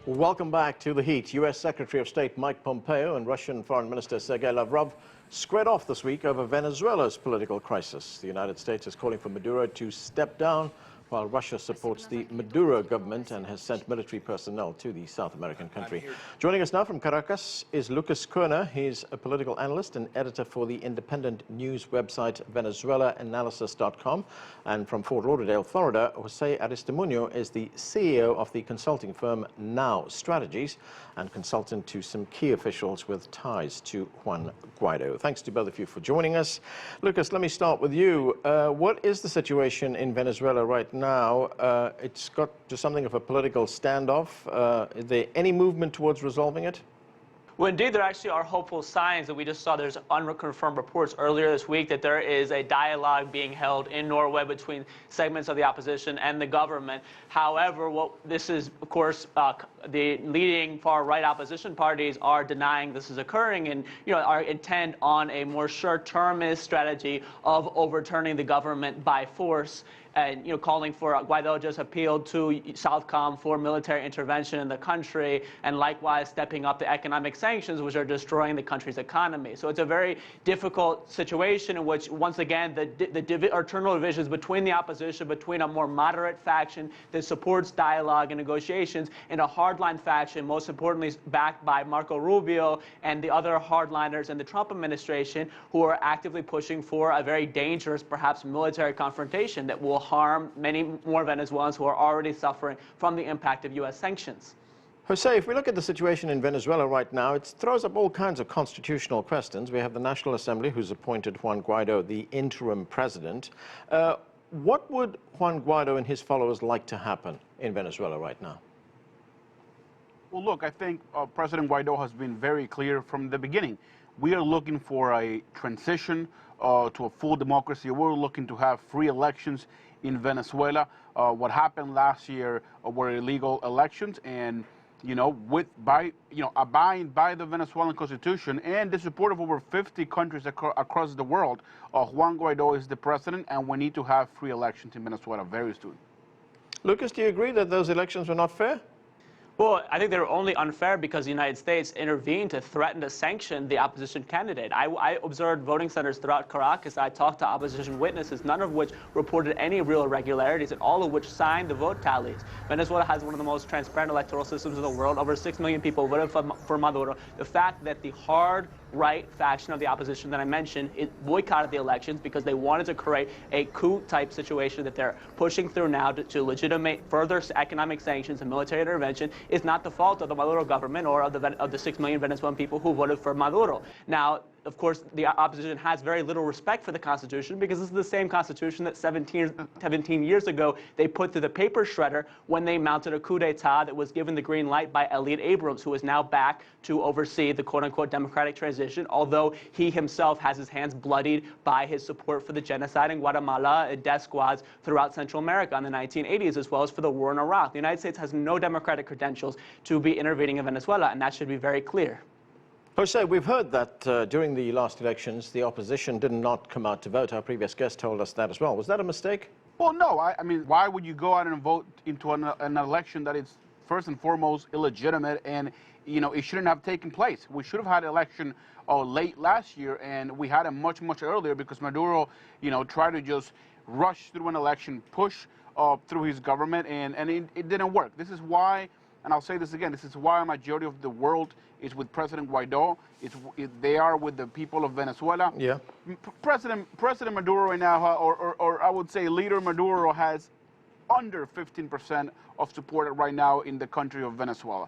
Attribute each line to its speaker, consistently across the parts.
Speaker 1: Welcome back to The Heat. U.S. Secretary of State Mike Pompeo and Russian Foreign Minister Sergei Lavrov squared off this week over Venezuela's political crisis. The United States is calling for Maduro to step down, while Russia supports the Maduro government and has sent military personnel to the South American country. Joining us now from Caracas is Lucas Kerner. He's a political analyst and editor for the independent news website VenezuelaAnalysis.com. And from Fort Lauderdale, Florida, Jose Aristimuño is the CEO of the consulting firm Now Strategies and consultant to some key officials with ties to Juan Guaido. Thanks to both of you for joining us. Lucas, let me start with you. What is the situation in Venezuela right now? It's got to something of a political standoff. Is there any movement towards resolving it?
Speaker 2: Well, indeed, there actually are hopeful signs that we just saw. There's unconfirmed reports earlier this week that there is a dialogue being held in Norway between segments of the opposition and the government. However, this is, of course, the leading far-right opposition parties are denying this is occurring and, are intent on a more short-termist strategy of overturning the government by force. And, calling for Guaido just appealed to Southcom for military intervention in the country, and likewise stepping up the economic sanctions, which are destroying the country's economy. So it's a very difficult situation in which, once again, the internal divisions between the opposition, between a more moderate faction that supports dialogue and negotiations, and a hardline faction, most importantly backed by Marco Rubio and the other hardliners in the Trump administration, who are actively pushing for a very dangerous, perhaps military confrontation that will harm many more Venezuelans who are already suffering from the impact of U.S. sanctions.
Speaker 1: Jose, if we look at the situation in Venezuela right now, it throws up all kinds of constitutional questions. We have the National Assembly, who's appointed Juan Guaido the interim president. What would Juan Guaido and his followers like to happen in Venezuela right now?
Speaker 3: Well, look, I think President Guaido has been very clear from the beginning. We are looking for a transition to a full democracy. We're looking to have free elections in Venezuela. What happened last year were illegal elections, and abiding by the Venezuelan constitution and the support of over 50 countries across the world, Juan Guaido is the president, and we need to have free elections in Venezuela very soon. Lucas,
Speaker 1: do you agree that those elections were not fair?
Speaker 2: Well, I think they were only unfair because the United States intervened to threaten to sanction the opposition candidate. I observed voting centers throughout Caracas. I talked to opposition witnesses, none of which reported any real irregularities, and all of which signed the vote tallies. Venezuela has one of the most transparent electoral systems in the world. Over 6 million people voted for Maduro. The fact that the hard right faction of the opposition that I mentioned, it boycotted the elections because they wanted to create a coup-type situation that they're pushing through now to legitimate further economic sanctions and military intervention, is not the fault of the Maduro government or of the 6 million Venezuelan people who voted for Maduro. Now, of course, the opposition has very little respect for the Constitution because this is the same Constitution that 17 years ago they put through the paper shredder when they mounted a coup d'etat that was given the green light by Elliot Abrams, who is now back to oversee the quote-unquote democratic transition, although he himself has his hands bloodied by his support for the genocide in Guatemala and death squads throughout Central America in the 1980s, as well as for the war in Iraq. The United States has no democratic credentials to be intervening in Venezuela, and that should be very clear.
Speaker 1: Jose, we've heard that during the last elections, the opposition did not come out to vote. Our previous guest told us that as well. Was that a mistake?
Speaker 3: Well, no. I mean, why would you go out and vote into an election that is first and foremost illegitimate, and it shouldn't have taken place? We should have had an election late last year, and we had it much earlier because Maduro, tried to just rush through an election, push through his government, and it didn't work. This is why. And I'll say this again, this is why a majority of the world is with President Guaido. They are with the people of Venezuela.
Speaker 1: Yeah.
Speaker 3: President Maduro right now, or I would say leader Maduro, has under 15% of support right now in the country of Venezuela.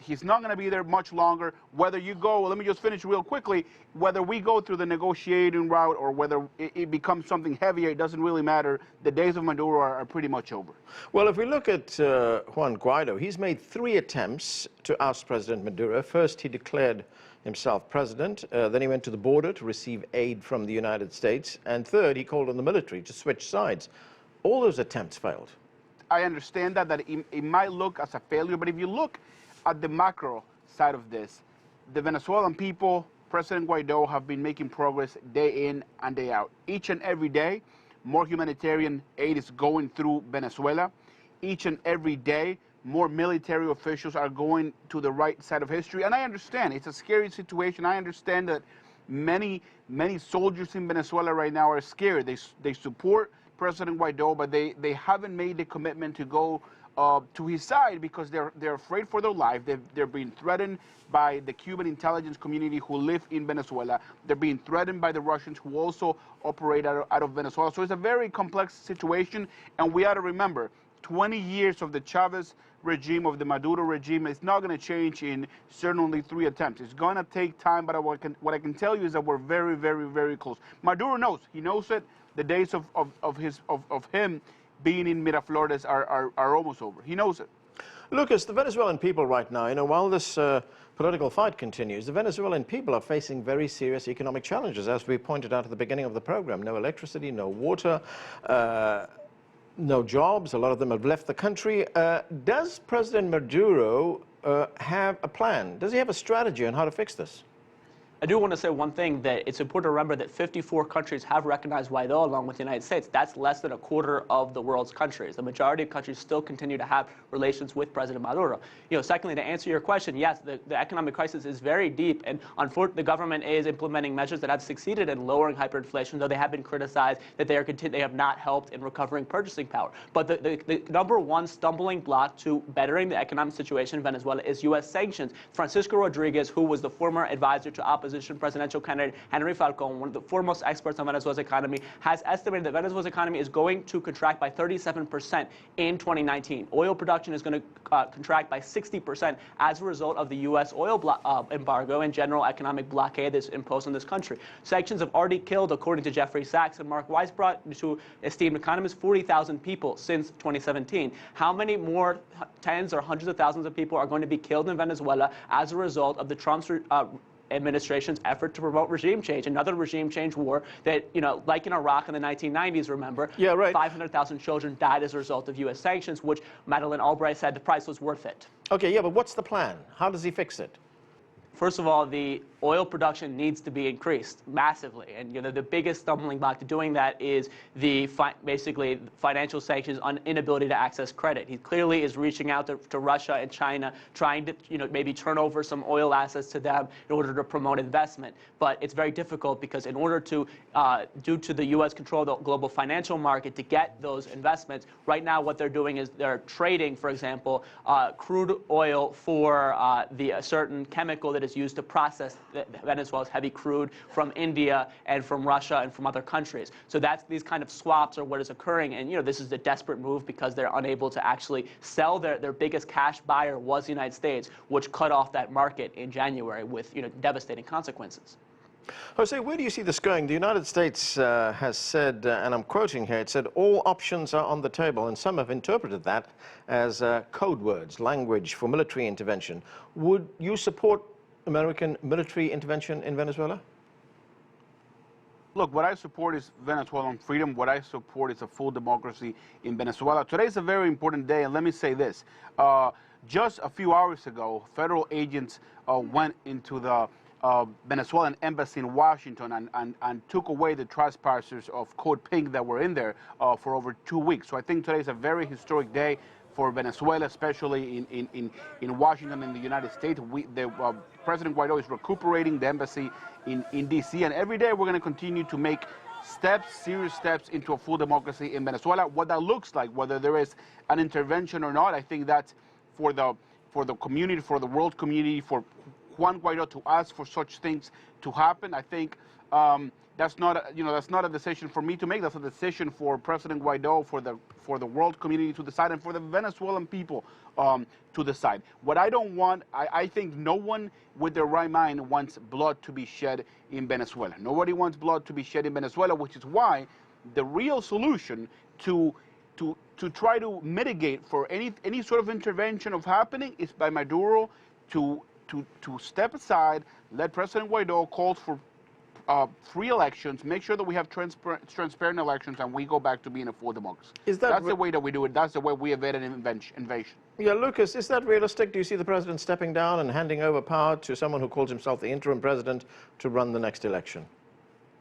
Speaker 3: He's not going to be there much longer. Whether you go, let me just finish real quickly, whether we go through the negotiating route or whether it becomes something heavier, it doesn't really matter. The days of Maduro are pretty much over.
Speaker 1: Well, if we look at Juan Guaido, he's made 3 attempts to oust President Maduro. First, he declared himself president. Then he went to the border to receive aid from the United States. And third, he called on the military to switch sides. All those attempts failed.
Speaker 3: I understand that it might look as a failure, but if you look at the macro side of this, the Venezuelan people, President Guaido, have been making progress day in and day out. Each and every day, more humanitarian aid is going through Venezuela. Each and every day, more military officials are going to the right side of history. And I understand it's a scary situation. I understand that many soldiers in Venezuela right now are scared. They support President Guaido, but they haven't made the commitment to go to his side because they're afraid for their life. They're being threatened by the Cuban intelligence community who live in Venezuela. They're being threatened by the Russians who also operate out of Venezuela. So it's a very complex situation, and we ought to remember 20 years of the Chavez regime, of the Maduro regime, is not going to change in certainly 3 attempts. It's going to take time, but what I can tell you is that we're very, very, very close. Maduro knows. He knows it. The days of him being in Miraflores are almost over. He knows it.
Speaker 1: Lucas, the Venezuelan people right now, while this political fight continues, the Venezuelan people are facing very serious economic challenges, as we pointed out at the beginning of the program. No electricity, no water, no jobs. A lot of them have left the country. Does President Maduro have a plan? Does he have a strategy on how to fix this?
Speaker 2: I do want to say one thing, that it's important to remember that 54 countries have recognized Guaido along with the United States. That's less than a quarter of the world's countries. The majority of countries still continue to have relations with President Maduro. Secondly, to answer your question, yes, the economic crisis is very deep, and unfortunately, the government is implementing measures that have succeeded in lowering hyperinflation, though they have been criticized that they have not helped in recovering purchasing power. But the number one stumbling block to bettering the economic situation in Venezuela is U.S. sanctions. Francisco Rodriguez, who was the former advisor to opposition presidential candidate Henry Falcon, one of the foremost experts on Venezuela's economy, has estimated that Venezuela's economy is going to contract by 37% in 2019. Oil production is going to contract by 60% as a result of the U.S. oil embargo and general economic blockade that's imposed on this country. Sanctions have already killed, according to Jeffrey Sachs and Mark Weisbrot, two esteemed economists, 40,000 people since 2017. How many more tens or hundreds of thousands of people are going to be killed in Venezuela as a result of the Trump's administration's effort to promote regime change, another regime change war that, like in Iraq in the 1990s, remember,
Speaker 1: yeah, right.
Speaker 2: 500,000 children died as a result of U.S. sanctions, which Madeleine Albright said the price was worth it.
Speaker 1: Okay, yeah, but what's the plan? How does he fix it?
Speaker 2: First of all, the oil production needs to be increased massively, and the biggest stumbling block to doing that is basically financial sanctions on inability to access credit. He clearly is reaching out to Russia and China, trying to maybe turn over some oil assets to them in order to promote investment. But it's very difficult because in order to, due to the U.S. control of the global financial market, to get those investments, right now what they're doing is they're trading, for example, crude oil for a certain chemical that is used to process Venezuela's heavy crude from India and from Russia and from other countries. So these kind of swaps are what is occurring, and this is a desperate move because they're unable to actually sell. Their biggest cash buyer was the United States, which cut off that market in January with devastating consequences.
Speaker 1: Jose, where do you see this going? The United States has said, and I'm quoting here, it said all options are on the table, and some have interpreted that as code words, language for military intervention. Would you support American military intervention in Venezuela?
Speaker 3: Look, what I support is Venezuelan freedom. What I support is a full democracy in Venezuela. Today is a very important day, and let me say this. Just a few hours ago, federal agents went into the Venezuelan embassy in Washington and took away the trespassers of Code Pink that were in there for over 2 weeks. So I think today is a very historic day for Venezuela, especially in Washington and the United States. President Guaido is recuperating the embassy in D.C., and every day we're going to continue to make serious steps into a full democracy in Venezuela. What that looks like, whether there is an intervention or not, I think that's for the community, for the world community, for Juan Guaido to ask for such things to happen. I think that's not a decision for me to make. That's a decision for President Guaido, for the world community to decide, and for the Venezuelan people to decide. What I don't want, I think no one with their right mind wants blood to be shed in Venezuela. Nobody wants blood to be shed in Venezuela, which is why the real solution to try to mitigate for any sort of intervention of happening is by Maduro to step aside, let President Guaido call for free elections, make sure that we have transparent elections, and we go back to being a full democracy. That's the way that we do it. That's the way we evade an invasion.
Speaker 1: Yeah, Lucas, is that realistic? Do you see the president stepping down and handing over power to someone who calls himself the interim president to run the next election?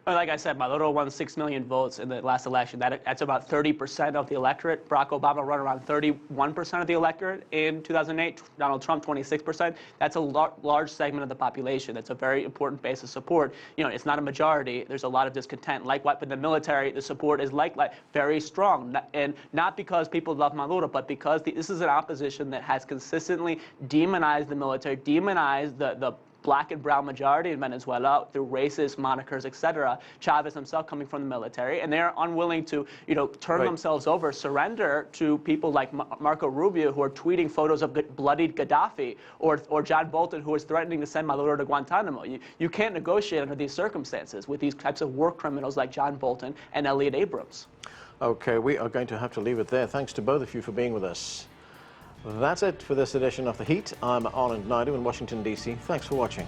Speaker 2: Well, like I said, Maduro won 6 million votes in the last election. That's about 30% of the electorate. Barack Obama won around 31% of the electorate in 2008. Donald Trump, 26%. That's a large segment of the population. That's a very important base of support. You know, it's not a majority. There's a lot of discontent. Like what in the military, the support is like very strong, and not because people love Maduro, but because this is an opposition that has consistently demonized the military, demonized the black and brown majority in Venezuela through racist monikers, etc. Chavez himself coming from the military, and they're unwilling to, turn themselves over, surrender to people like Marco Rubio, who are tweeting photos of bloodied Gaddafi, or John Bolton, who is threatening to send Maduro to Guantanamo. You can't negotiate under these circumstances with these types of war criminals like John Bolton and Elliot Abrams.
Speaker 1: Okay, we are going to have to leave it there. Thanks to both of you for being with us. That's it for this edition of The Heat. I'm Anand Naidu in Washington, D.C. Thanks for watching.